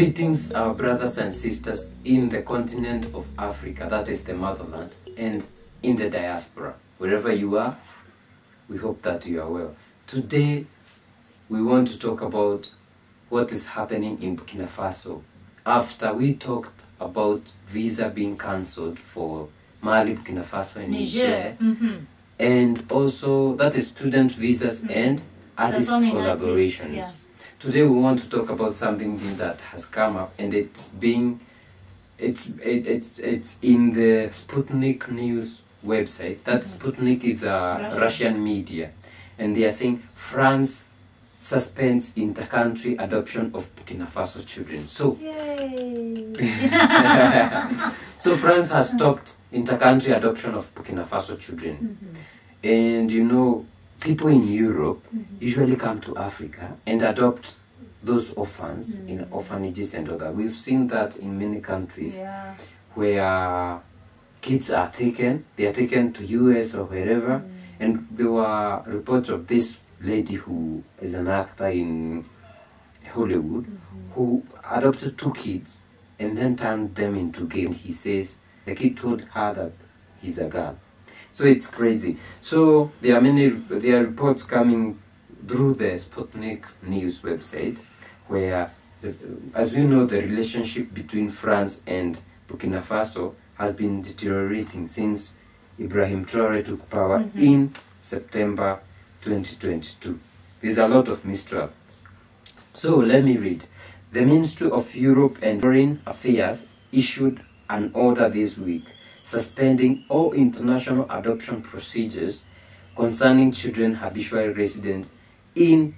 Greetings, our brothers and sisters in the continent of Africa, that is the motherland, and in the diaspora. Wherever you are, we hope that you are well. Today, we want to talk about what is happening in Burkina Faso after we talked about visa being cancelled for Mali, Burkina Faso, and Niger. And also, that is student visas and artist collaborations. Yeah. Today we want to talk about something that has come up, and it's in the Sputnik News website. That Sputnik is a Russian media, and they are saying France suspends inter-country adoption of Burkina Faso children. So, so France has stopped inter-country adoption of Burkina Faso children, and you know, people in Europe usually come to Africa and adopt those orphans in orphanages and all that. We've seen that in many countries where kids are taken, they are taken to US or wherever, and there were reports of this lady who is an actor in Hollywood who adopted 2 kids and then turned them into gay. He says the kid told her that he's a girl. So it's crazy. So there are reports coming through the Sputnik News website where, as you know, the relationship between France and Burkina Faso has been deteriorating since Ibrahim Traore took power in September 2022. There's a lot of mistrust. So let me read. The Ministry of Europe and Foreign Affairs issued an order this week suspending all international adoption procedures concerning children habitually resident in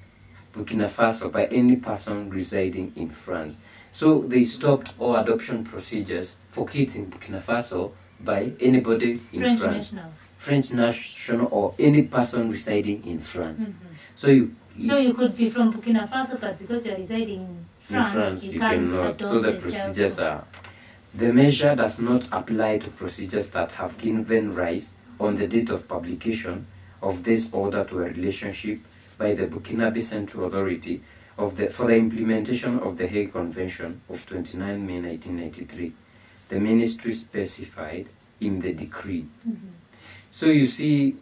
Burkina Faso by any person residing in France. So they stopped all adoption procedures for kids in Burkina Faso by anybody in France. French national or any person residing in France. So you could be from Burkina Faso, but because you're residing in France, you cannot. So the procedures are... The measure does not apply to procedures that have given rise on the date of publication of this order to a relationship by the Burkinabe Central Authority for the implementation of the Hague Convention of 29 May 1993. The ministry specified in the decree. So you see,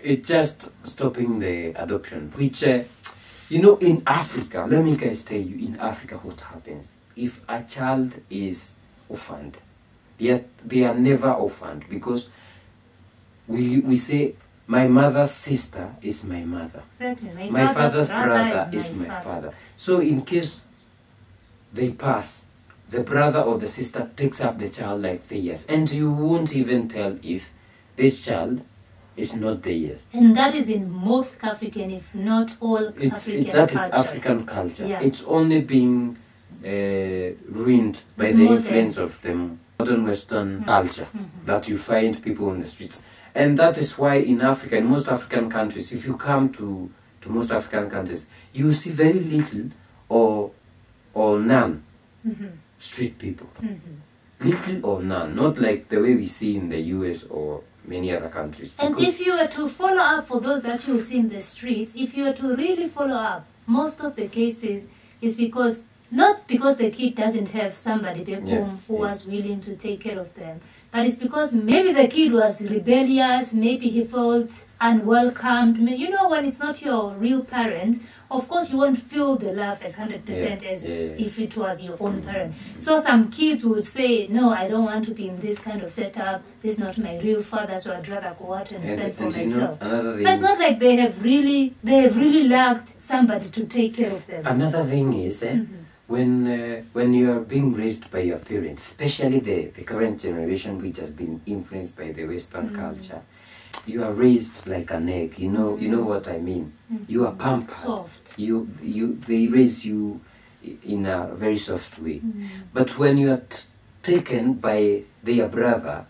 it's just stopping the adoption, which, you know, in Africa, let me guys tell you, in Africa what happens. If a child is orphaned, they are never orphaned, because we say my mother's sister is my mother. Exactly. My father's brother is my father. So in case they pass, the brother or the sister takes up the child like theirs, and you won't even tell if this child is not theirs. And that is in most African, if not all African cultures. That is African culture. Yeah. It's only being ruined by the influence of the modern Western culture that you find people on the streets. And that is why in Africa, in most African countries, if you come to most African countries, you see very little or none street people. Little or none, not like the way we see in the US or many other countries. And if you were to follow up, for those that you see in the streets, if you were to really follow up, most of the cases is because, not because the kid doesn't have somebody back home who was willing to take care of them, but it's because maybe the kid was rebellious, maybe he felt unwelcomed. You know, when it's not your real parent, of course you won't feel the love as 100% as if it was your own parent. So some kids would say, no, I don't want to be in this kind of setup. This is not my real father, so I'd rather go out and fend for myself. But it's not like they have really lacked somebody to take care of them. Another thing is, when you are being raised by your parents, especially the current generation which has been influenced by the Western culture, you are raised like an egg. You know what I mean. You are pampered. Soft. They raise you in a very soft way. But when you are taken by their brother,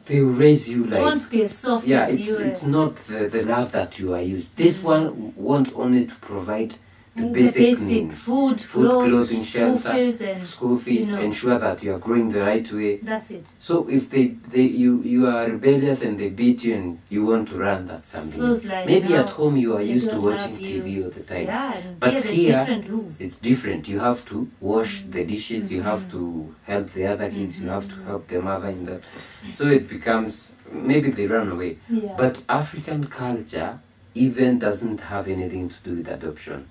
they raise you like... It won't be as soft as you. It's not the love that you are used. This one wants only to provide the basic needs. Food, clothes, clothing, shelter, school fees, you know, ensure that you are growing the right way. That's it. So if you are rebellious and they beat you and you want to run, that's something. Like maybe at home you are used to watching TV all the time. Yeah, but here different rules. It's different. You have to wash the dishes, you have to help the other kids, you have to help the mother in that. So it becomes, maybe they run away. Yeah. But African culture even doesn't have anything to do with adoption,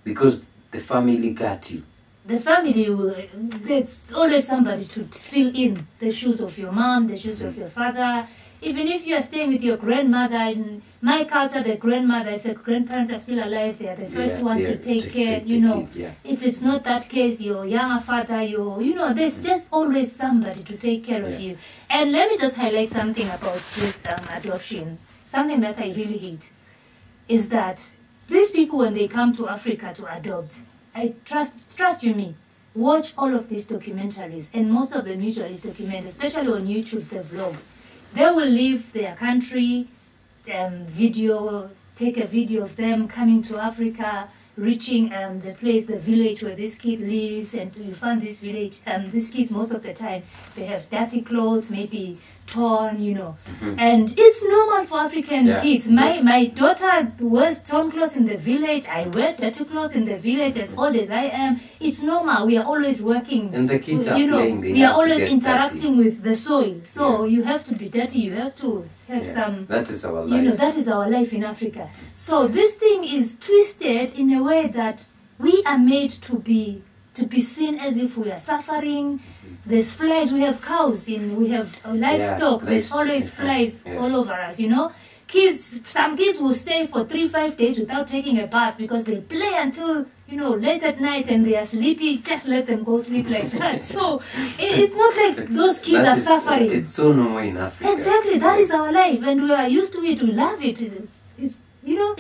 because the family got you. The family, there's always somebody to fill in the shoes of your mom, the shoes of your father. Even if you are staying with your grandmother, in my culture, the grandmother, if the grandparents are still alive, they are the first ones to take care, you know. If it's not that case, your younger father, you know, there's just always somebody to take care of you. And let me just highlight something about this adoption. Something that I really hate is that these people, when they come to Africa to adopt, I trust you me, watch all of these documentaries, and most of them usually document, especially on YouTube, the vlogs. They will leave their country, take a video of them coming to Africa, reaching the place, the village where this kid lives, and you find this village, these kids most of the time, they have dirty clothes, maybe torn, you know. And it's normal for African kids. My daughter wears torn clothes in the village, I wear dirty clothes in the village, as old as I am. It's normal. We are always working. And the kids are playing. We are always interacting with the soil. So you have to be dirty, you have to have some... That is our life. You know, that is our life in Africa. So this thing is twisted in a way that we are made to be seen as if we are suffering. There's flies, we have cows, we have livestock, there's always flies all over us, you know. Some kids will stay for 3-5 days without taking a bath because they play until, you know, late at night and they are sleepy. Just let them go sleep like that. So it's not like those kids are suffering. It's so normal in Africa. Exactly, that is our life, and we are used to it, we love it. You know,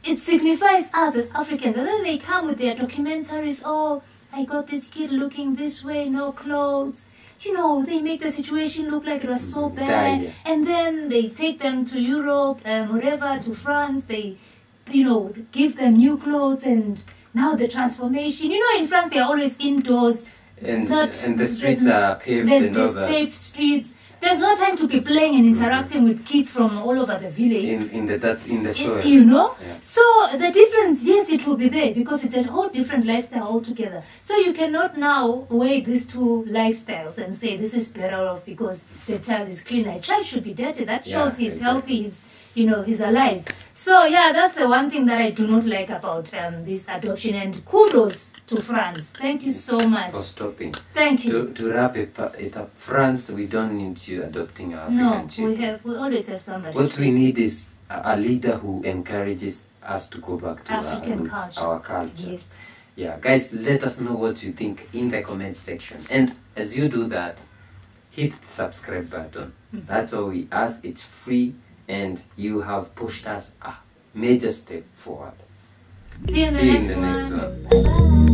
it signifies us as Africans. And then they come with their documentaries, oh, I got this kid looking this way, no clothes. You know, they make the situation look like it was so bad. And then they take them to Europe, wherever, to France. They, you know, give them new clothes, and now the transformation. You know, in France, they are always indoors. And the streets are paved and all that. Paved streets. There's no time to be playing and interacting with kids from all over the village. In the soil. You know? Yeah. So the difference, yes, it will be there because it's a whole different lifestyle altogether. So you cannot now weigh these two lifestyles and say this is better off because the child is clean. A child should be dirty. That shows he's healthy, he's alive. So yeah, that's the one thing that I do not like about this adoption. And kudos to France. Thank you so much for stopping. Thank you. To wrap it up, France, we don't need you adopting our African children. We always have somebody. What we need is a leader who encourages us to go back to African our culture. Yes. Yeah, guys, let us know what you think in the comment section. And as you do that, hit the subscribe button. That's all we ask. It's free. And you have pushed us a major step forward. See you in the next one. Bye-bye.